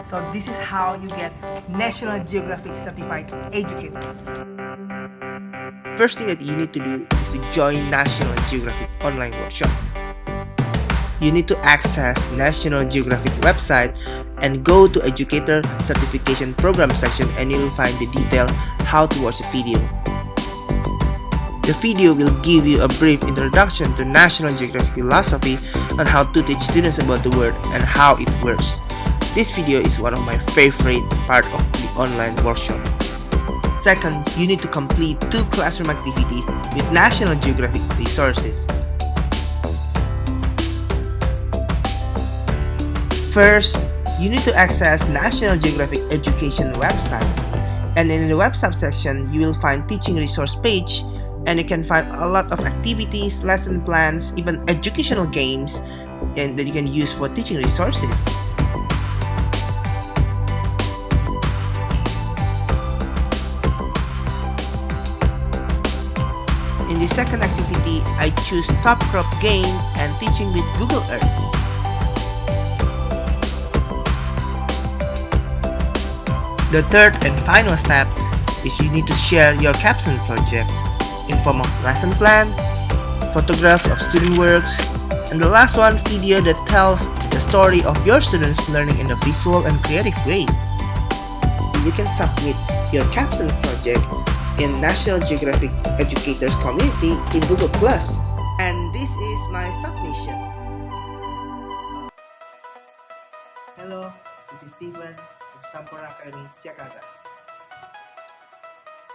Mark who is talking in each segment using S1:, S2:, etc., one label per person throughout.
S1: So this is how you get National Geographic Certified Educator.
S2: First thing that you need to do is to join National Geographic online workshop. You need to access National Geographic website and go to Educator Certification Program section, and you will find the detail how to watch the video. The video will give you a brief introduction to National Geographic philosophy on how to teach students about the world and how it works. This video is one of my favorite part of the online workshop. Second, you need to complete 2 classroom activities with National Geographic resources. First, you need to access National Geographic Education website, and in the website section, you will find teaching resource page, and you can find a lot of activities, lesson plans, even educational games, and that you can use for teaching resources. In the second activity, I choose Top Crop Game and Teaching with Google Earth. The third and final step is you need to share your capstone project in form of lesson plan, photographs of student works, and the last one, video that tells the story of your students learning in a visual and creative way. You can submit your capstone project in National Geographic Educators community in Google+. And this is my submission. Hello, this is Stephen from Sampurna Academy, Jakarta.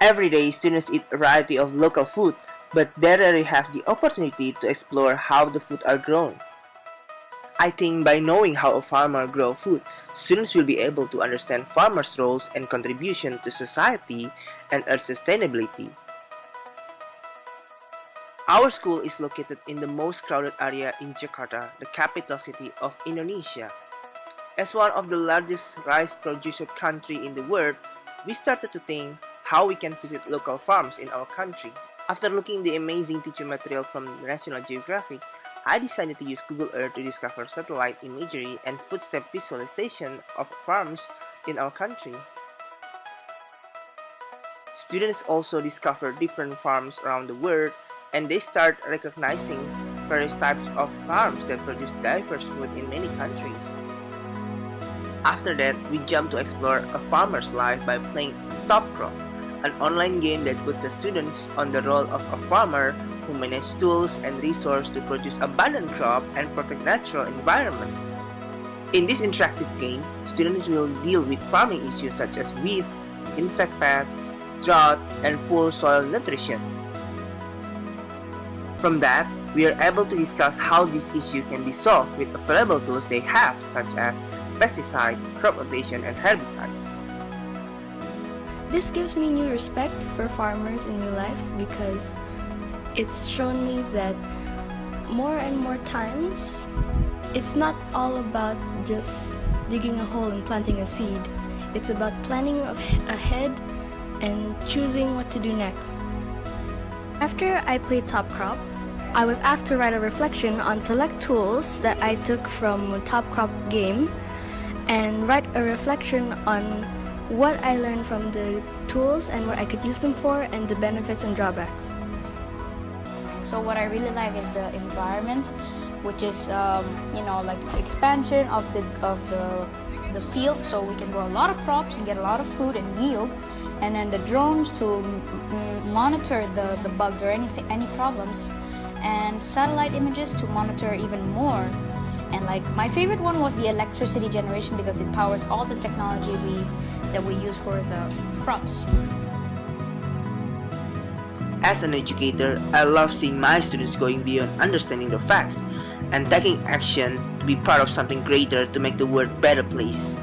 S2: Every day, students eat a variety of local food, but they rarely have the opportunity to explore how the food are grown. I think by knowing how a farmer grows food, students will be able to understand farmers' roles and contribution to society and earth sustainability. Our school is located in the most crowded area in Jakarta, the capital city of Indonesia. As one of the largest rice producer country in the world, we started to think how we can visit local farms in our country. After looking at the amazing teaching material from National Geographic, I decided to use Google Earth to discover satellite imagery and footstep visualization of farms in our country. Students also discover different farms around the world, and they start recognizing various types of farms that produce diverse food in many countries. After that, we jump to explore a farmer's life by playing Top Crop, an online game that puts the students on the role of a farmer who manages tools and resources to produce abundant crop and protect natural environment. In this interactive game, students will deal with farming issues such as weeds, insect pests, drought, and poor soil nutrition. From that, we are able to discuss how this issue can be solved with available tools they have, such as pesticide, crop rotation, and herbicides.
S3: This gives me new respect for farmers in real life because it's shown me that more and more times, it's not all about just digging a hole and planting a seed. It's about planning ahead and choosing what to do next. After I played Top Crop, I was asked to write a reflection on select tools that I took from Top Crop game and write a reflection on what I learned from the tools and what I could use them for and the benefits and drawbacks.
S4: So what I really like is the environment, which is like expansion of the field, so we can grow a lot of crops and get a lot of food and yield, and then the drones to monitor the bugs or any problems, and satellite images to monitor even more. And like my favorite one was the electricity generation because it powers all the technology that we use for the crops.
S2: As an educator, I love seeing my students going beyond understanding the facts and taking action to be part of something greater to make the world a better place.